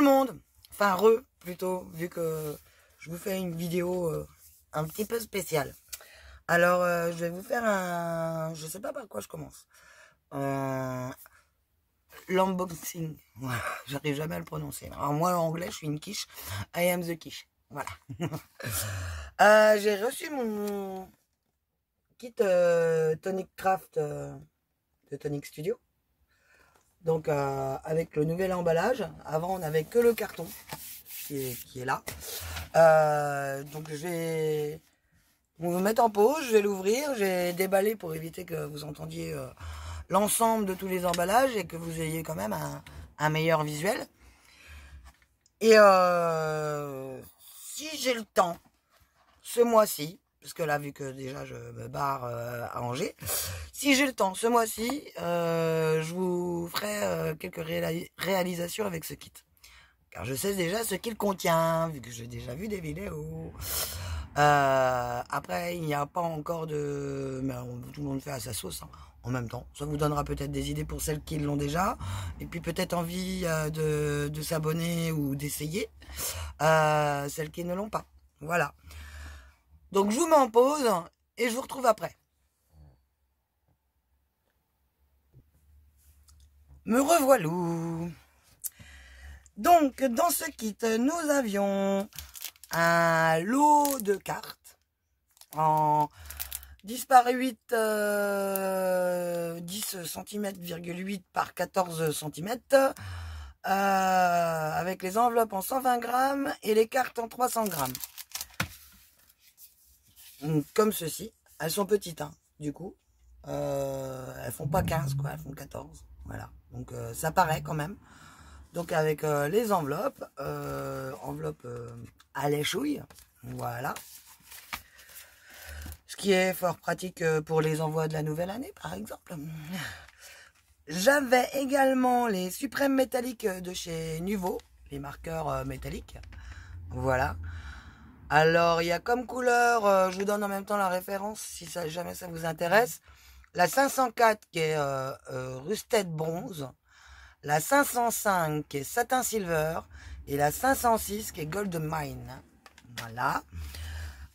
monde, enfin plutôt, vu que je vous fais une vidéo un petit peu spéciale. Alors, je vais vous faire je sais pas par quoi je commence. L'unboxing, voilà, j'arrive jamais à le prononcer. Alors moi, en anglais, je suis une quiche. I am the quiche, voilà. J'ai reçu mon kit Tonic Craft de Tonic Studio. Donc, avec le nouvel emballage. Avant, on n'avait que le carton qui est là. Donc, je vais vous mettre en pause. Je vais l'ouvrir. J'ai déballé pour éviter que vous entendiez l'ensemble de tous les emballages et que vous ayez quand même un meilleur visuel. Et si j'ai le temps, ce mois-ci, parce que là, vu que déjà je me barre à Angers, si j'ai le temps ce mois-ci, je vous ferai quelques réalisations avec ce kit. Car je sais déjà ce qu'il contient, vu que j'ai déjà vu des vidéos. Après, il n'y a pas encore de... Mais tout le monde fait à sa sauce, hein, en même temps. Ça vous donnera peut-être des idées pour celles qui l'ont déjà. Et puis peut-être envie de s'abonner ou d'essayer. Celles qui ne l'ont pas. Voilà. Donc je vous mets en pause et je vous retrouve après. Me revoilà. Donc dans ce kit, nous avions un lot de cartes en 10 par 8, 10 cm,8 par 14 cm, avec les enveloppes en 120 grammes et les cartes en 300 grammes. Comme ceci. Elles sont petites, hein, du coup. Elles font pas 15, quoi, elles font 14. Voilà. Donc ça paraît quand même. Donc avec les enveloppes, à l'échouille. Voilà. Ce qui est fort pratique pour les envois de la nouvelle année, par exemple. J'avais également les suprêmes métalliques de chez Nuvo, les marqueurs métalliques. Voilà. Alors, il y a comme couleur, je vous donne en même temps la référence si jamais ça vous intéresse. La 504 qui est Rusted Bronze, la 505 qui est Satin Silver et la 506 qui est Gold Mine. Voilà.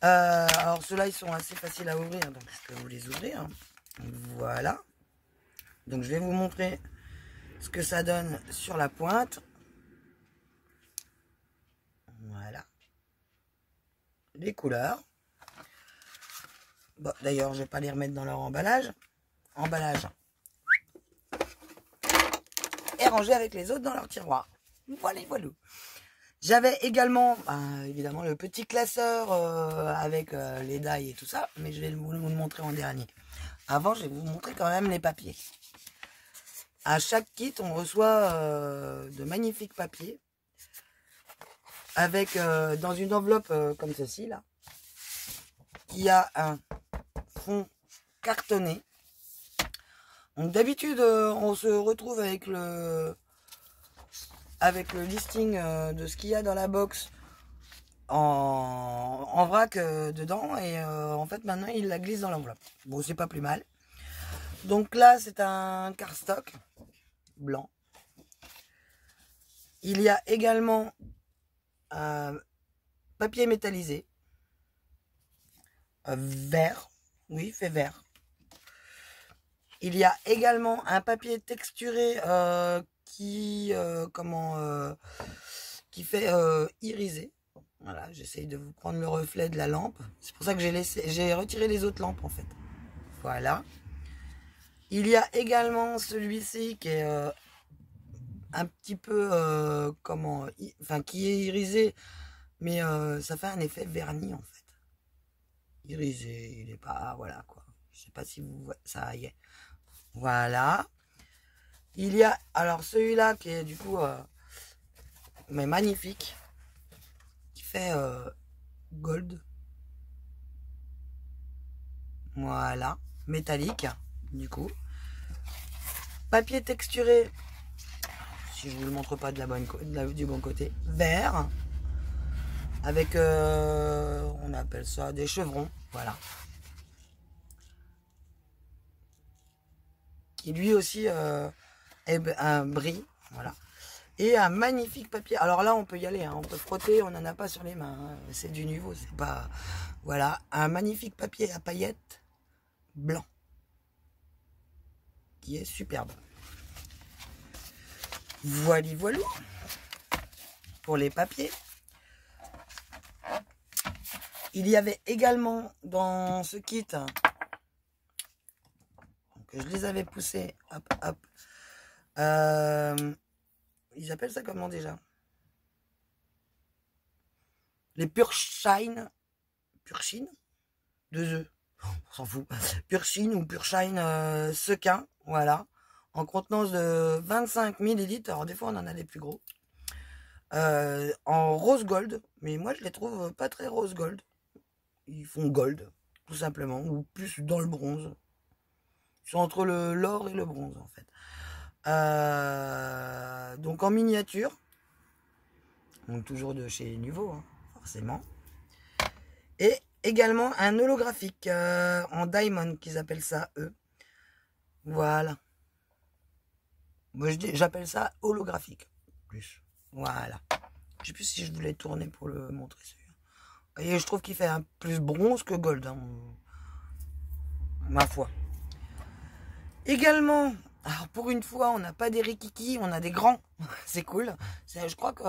Alors, ceux-là, ils sont assez faciles à ouvrir, donc je peux vous les ouvrir. Voilà. Donc, je vais vous montrer ce que ça donne sur la pointe. Voilà. Les couleurs. Bon, d'ailleurs, je vais pas les remettre dans leur emballage. Emballage. Et ranger avec les autres dans leur tiroir. Voilà, voilà. J'avais également, évidemment, le petit classeur avec les die et tout ça, mais je vais vous le montrer en dernier. Avant, je vais vous montrer quand même les papiers. À chaque kit, on reçoit de magnifiques papiers avec dans une enveloppe comme ceci là, qui a un fond cartonné. Donc d'habitude, on se retrouve avec le listing de ce qu'il y a dans la box en vrac dedans, et en fait maintenant il la glisse dans l'enveloppe. Bon, c'est pas plus mal. Donc là, c'est un cardstock blanc. Il y a également papier métallisé vert, oui, fait vert. Il y a également un papier texturé qui fait iriser. Voilà, j'essaye de vous prendre le reflet de la lampe. C'est pour ça que j'ai retiré les autres lampes en fait. Voilà. Il y a également celui-ci qui est un petit peu qui est irisé, mais ça fait un effet vernis en fait. Irisé, il est pas, voilà quoi. Je sais pas si vous voyez, ça y est. Voilà. Il y a alors celui-là qui est du coup mais magnifique, qui fait gold. Voilà, métallique du coup. Papier texturé, si je vous le montre pas du bon côté, vert, avec on appelle ça des chevrons, voilà. Qui lui aussi est un bris, voilà. Et un magnifique papier. Alors là, on peut y aller, hein, on peut frotter, on n'en a pas sur les mains. Hein. C'est du nouveau, c'est pas... Voilà, un magnifique papier à paillettes blanc. Qui est superbe. Voilà, voilà. Pour les papiers. Il y avait également dans ce kit, donc je les avais poussés, hop, hop. Ils appellent ça comment déjà? Les Pure Shine, deux œufs, on s'en fout. Pure Shine ou Pure Shine sequin, voilà, en contenance de 25 millilitres. Alors des fois on en a des plus gros. En rose gold, mais moi je les trouve pas très rose gold. Ils font gold, tout simplement, ou plus dans le bronze. Ils sont entre l'or et le bronze, en fait. Donc en miniature. Donc toujours de chez Nuvo, hein, forcément. Et également un holographique en diamond, qu'ils appellent ça, eux. Voilà. Moi, j'appelle ça holographique. Plus. Voilà. Je sais plus si je voulais tourner pour le montrer, celui-là. Et je trouve qu'il fait un plus bronze que gold, hein, ma foi. Également, alors pour une fois, on n'a pas des rikiki, on a des grands. C'est cool. Je crois que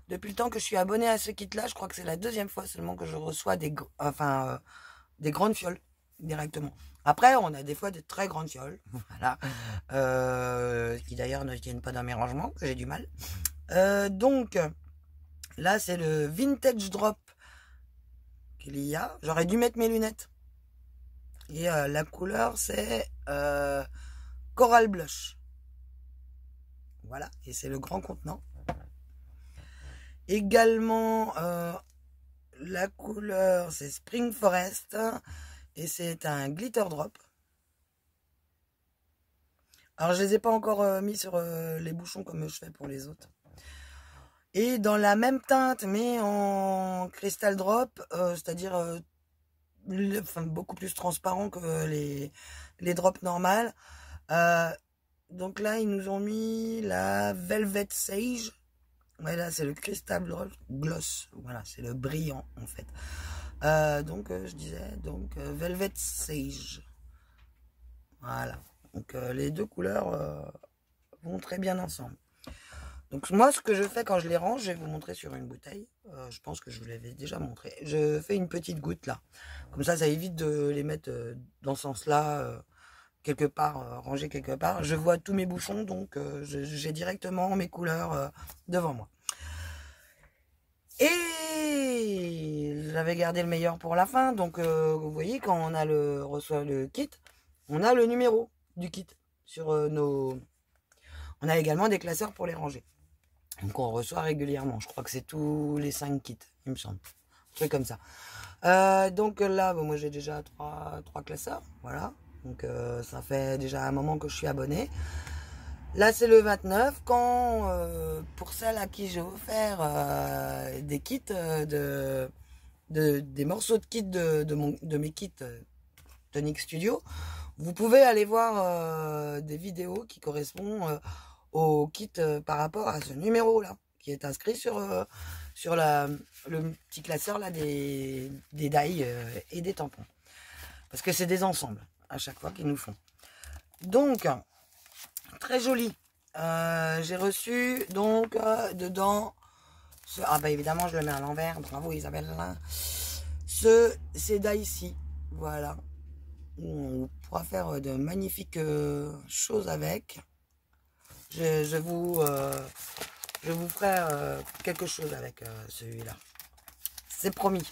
depuis le temps que je suis abonné à ce kit-là, je crois que c'est la deuxième fois seulement que je reçois des grandes fioles directement. Après, on a des fois de très grandes fioles, voilà, qui d'ailleurs ne tiennent pas dans mes rangements, que j'ai du mal. Donc, là, c'est le Vintage Drop qu'il y a. J'aurais dû mettre mes lunettes. Et la couleur, c'est Coral Blush. Voilà, et c'est le grand contenant. Également, la couleur, c'est Spring Forest. Et c'est un glitter drop. Alors, je les ai pas encore mis sur les bouchons comme je fais pour les autres. Et dans la même teinte, mais en cristal drop, c'est-à-dire beaucoup plus transparent que les drops normales. Donc là, ils nous ont mis la Velvet Sage. Ouais, là, c'est le Crystal Gloss. Voilà, c'est le brillant, en fait. Donc, je disais, donc, Velvet Sage. Voilà. Donc, les deux couleurs vont très bien ensemble. Donc, moi, ce que je fais quand je les range, je vais vous montrer sur une bouteille. Je pense que je vous l'avais déjà montré. Je fais une petite goutte, là. Comme ça évite de les mettre dans ce sens-là, quelque part, rangé quelque part. Je vois tous mes bouchons, donc j'ai directement mes couleurs devant moi. Et j'avais gardé le meilleur pour la fin, donc vous voyez, quand on a reçoit le kit, on a le numéro du kit sur nos... On a également des classeurs pour les ranger. Donc on reçoit régulièrement, je crois que c'est tous les 5 kits, il me semble. Un truc comme ça. Donc là, bon, moi j'ai déjà 3 classeurs, voilà. Donc ça fait déjà un moment que je suis abonné. Là c'est le 29. Quand pour celles à qui j'ai offert des kits des morceaux de kit de mes kits Tonic Studio, vous pouvez aller voir des vidéos qui correspondent au kit par rapport à ce numéro là qui est inscrit sur le petit classeur là des die et des tampons, parce que c'est des ensembles à chaque fois qu'ils nous font. Donc très joli. J'ai reçu donc dedans ah bah évidemment je le mets à l'envers, bravo Isabelle, c'est d'ici, voilà, on pourra faire de magnifiques choses avec. Je vous ferai quelque chose avec celui-là, c'est promis.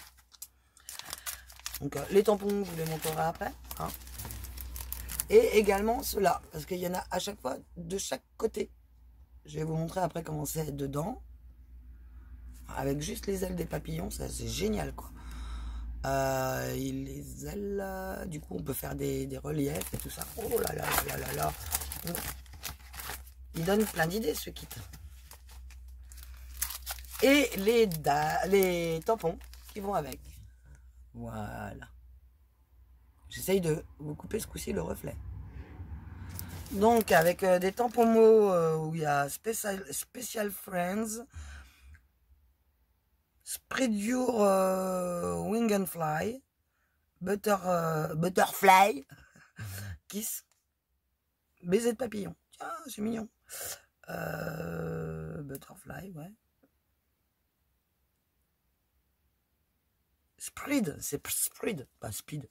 Donc les tampons, je vous les montrerai après, hein. Et également ceux-là, parce qu'il y en a à chaque fois de chaque côté. Je vais vous montrer après comment c'est dedans. Avec juste les ailes des papillons, ça c'est génial quoi. Les ailes, du coup on peut faire des reliefs et tout ça. Oh là là là là là. Il donne plein d'idées ce kit. Et les tampons qui vont avec. Voilà. J'essaye de vous couper ce coup-ci le reflet. Donc avec des tampons mots où il y a Special Friends, Spread Your Wing and Fly, Butterfly, Kiss, Baiser de papillon. Tiens, c'est mignon. Butterfly, ouais. Spread, c'est Spread, pas Speed.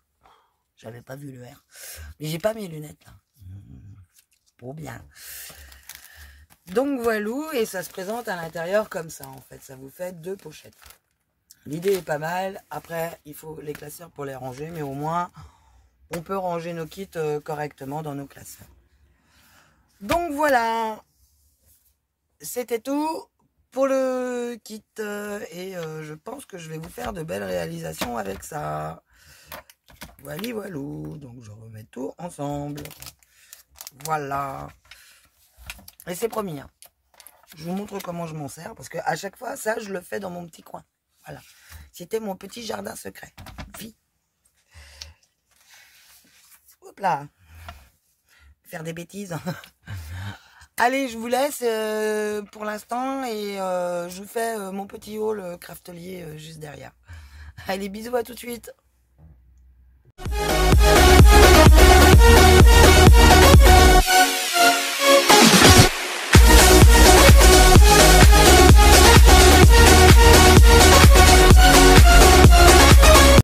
J'avais pas vu le R. Mais j'ai pas mes lunettes là. Pour bien. Donc voilà, et ça se présente à l'intérieur comme ça en fait. Ça vous fait 2 pochettes. L'idée est pas mal. Après, il faut les classeurs pour les ranger, mais au moins, on peut ranger nos kits correctement dans nos classeurs. Donc voilà, c'était tout pour le kit. Et je pense que je vais vous faire de belles réalisations avec ça. Voilà, voilà. Donc je remets tout ensemble. Voilà. Et c'est promis. Hein. Je vous montre comment je m'en sers. Parce que à chaque fois, ça, je le fais dans mon petit coin. Voilà. C'était mon petit jardin secret. Vie. Hop là. Faire des bêtises. Allez, je vous laisse pour l'instant. Et je vous fais mon petit haul craftelier juste derrière. Allez, bisous, à tout de suite.